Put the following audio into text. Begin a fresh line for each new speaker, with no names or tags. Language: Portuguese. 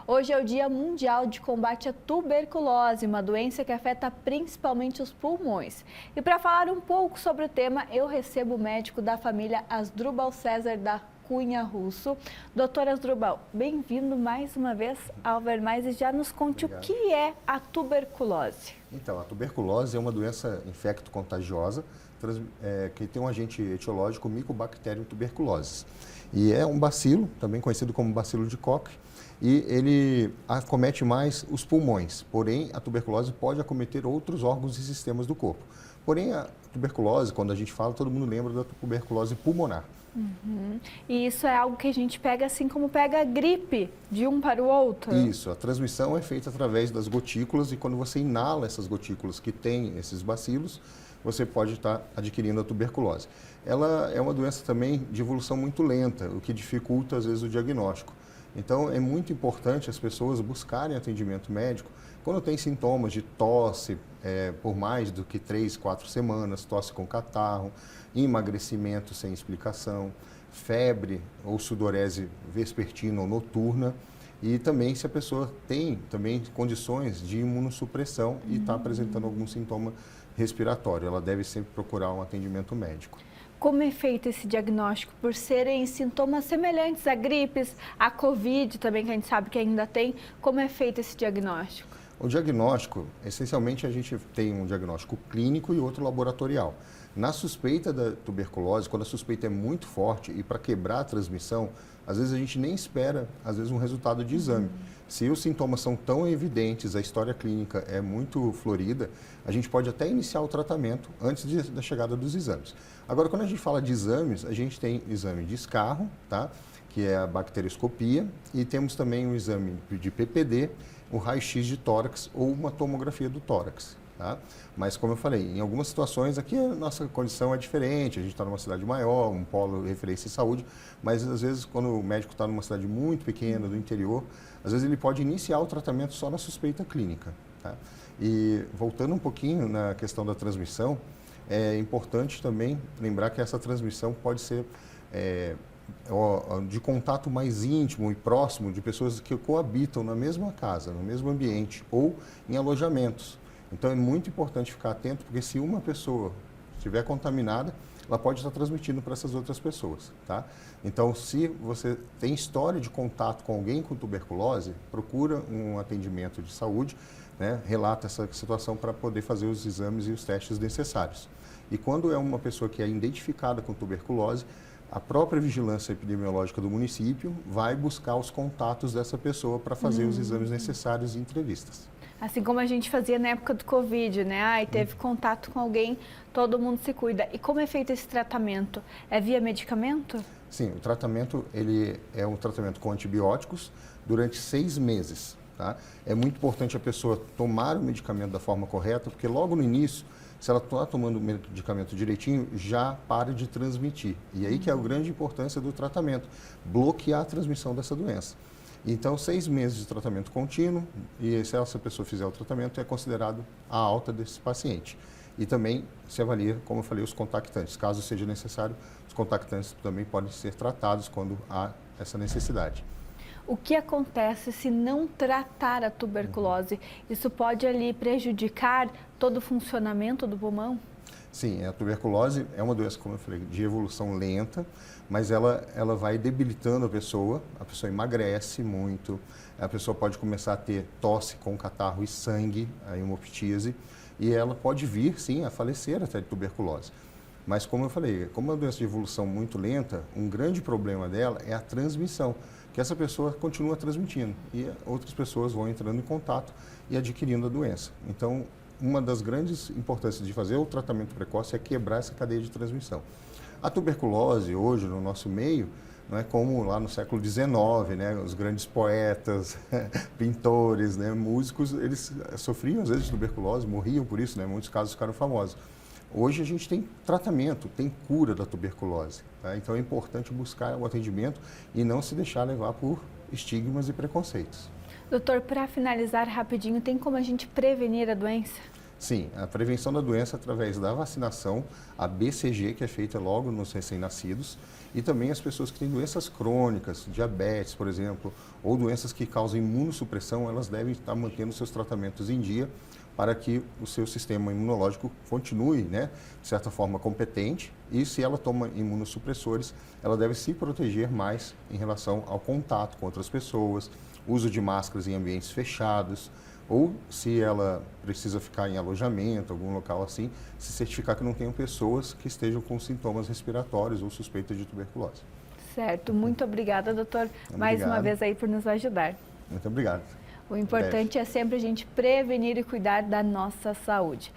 Hoje é o Dia Mundial de Combate à Tuberculose, uma doença que afeta principalmente os pulmões. E para falar um pouco sobre o tema, eu recebo o médico da família Asdrubal César da Cunha Russo. Doutor Asdrubal, bem-vindo mais uma vez ao Ver Mais e já nos conte
Obrigado.
O que é a tuberculose.
Então, a tuberculose é uma doença infecto-contagiosa que tem um agente etiológico, Mycobacterium tuberculosis. E é um bacilo, também conhecido como bacilo de Koch, e ele acomete mais os pulmões. Porém, a tuberculose pode acometer outros órgãos e sistemas do corpo. Porém, a tuberculose, quando a gente fala, todo mundo lembra da tuberculose pulmonar.
E isso é algo que a gente pega assim como pega a gripe de um para o outro?
Isso, a transmissão é feita através das gotículas e quando você inala essas gotículas que têm esses bacilos, você pode estar adquirindo a tuberculose. Ela é uma doença também de evolução muito lenta, o que dificulta às vezes o diagnóstico. Então é muito importante as pessoas buscarem atendimento médico quando tem sintomas de tosse por mais do que 3, 4 semanas, tosse com catarro, emagrecimento sem explicação, febre ou sudorese vespertina ou noturna e também se a pessoa tem também condições de imunossupressão e está apresentando algum sintoma respiratório, ela deve sempre procurar um atendimento médico.
Como é feito esse diagnóstico? Por serem sintomas semelhantes a gripes, a Covid também, que a gente sabe que ainda tem, como é feito esse diagnóstico?
O diagnóstico, essencialmente a gente tem um diagnóstico clínico e outro laboratorial. Na suspeita da tuberculose, quando a suspeita é muito forte e para quebrar a transmissão, às vezes a gente nem espera, às vezes, um resultado de exame. Se os sintomas são tão evidentes, a história clínica é muito florida, a gente pode até iniciar o tratamento antes da chegada dos exames. Agora, quando a gente fala de exames, a gente tem exame de escarro, tá? Que é a bacterioscopia, e temos também um exame de PPD, o raio-x de tórax ou uma tomografia do tórax. Tá? Mas, como eu falei, em algumas situações aqui a nossa condição é diferente, a gente está numa cidade maior, um polo de referência em saúde, mas às vezes quando o médico está numa cidade muito pequena, do interior, às vezes ele pode iniciar o tratamento só na suspeita clínica. Tá? E voltando um pouquinho na questão da transmissão, é importante também lembrar que essa transmissão pode ser de contato mais íntimo e próximo de pessoas que coabitam na mesma casa, no mesmo ambiente ou em alojamentos. Então é muito importante ficar atento, porque se uma pessoa estiver contaminada, ela pode estar transmitindo para essas outras pessoas, tá? Então, se você tem história de contato com alguém com tuberculose, procura um atendimento de saúde, né? Relata essa situação para poder fazer os exames e os testes necessários. E quando é uma pessoa que é identificada com tuberculose, a própria vigilância epidemiológica do município vai buscar os contatos dessa pessoa para fazer os exames necessários e entrevistas.
Assim como a gente fazia na época do Covid, né? Ai, teve contato com alguém, todo mundo se cuida. E como é feito esse tratamento? É via medicamento?
Sim, o tratamento ele é um tratamento com antibióticos durante 6 meses. Tá? É muito importante a pessoa tomar o medicamento da forma correta, porque logo no início, se ela está tomando o medicamento direitinho, já para de transmitir. E aí que é a grande importância do tratamento, bloquear a transmissão dessa doença. Então, 6 meses de tratamento contínuo, e se essa pessoa fizer o tratamento, é considerado a alta desse paciente. E também se avalia, como eu falei, os contactantes. Caso seja necessário, os contactantes também podem ser tratados quando há essa necessidade.
O que acontece se não tratar a tuberculose? Isso pode ali prejudicar todo o funcionamento do pulmão?
Sim, a tuberculose é uma doença, como eu falei, de evolução lenta, mas ela vai debilitando a pessoa emagrece muito, a pessoa pode começar a ter tosse com catarro e sangue, a hemoptise, e ela pode vir, sim, a falecer até de tuberculose. Mas, como eu falei, como é uma doença de evolução muito lenta, um grande problema dela é a transmissão, que essa pessoa continua transmitindo e outras pessoas vão entrando em contato e adquirindo a doença. Então, uma das grandes importâncias de fazer o tratamento precoce é quebrar essa cadeia de transmissão. A tuberculose, hoje, no nosso meio, não é como lá no século XIX, né? Os grandes poetas, pintores, né? Músicos, eles sofriam às vezes de tuberculose, morriam por isso, né? Em muitos casos ficaram famosos. Hoje a gente tem tratamento, tem cura da tuberculose, tá? Então é importante buscar o atendimento e não se deixar levar por estigmas e preconceitos.
Doutor, para finalizar rapidinho, tem como a gente prevenir a doença?
Sim, a prevenção da doença através da vacinação, a BCG, que é feita logo nos recém-nascidos, e também as pessoas que têm doenças crônicas, diabetes, por exemplo, ou doenças que causam imunossupressão, elas devem estar mantendo seus tratamentos em dia para que o seu sistema imunológico continue, né, de certa forma, competente. E se ela toma imunossupressores, ela deve se proteger mais em relação ao contato com outras pessoas, uso de máscaras em ambientes fechados, ou se ela precisa ficar em alojamento, algum local assim, se certificar que não tenham pessoas que estejam com sintomas respiratórios ou suspeitas de tuberculose.
Certo, muito obrigada, doutor, mais uma vez aí por nos ajudar.
Muito obrigado.
O importante é sempre a gente prevenir e cuidar da nossa saúde.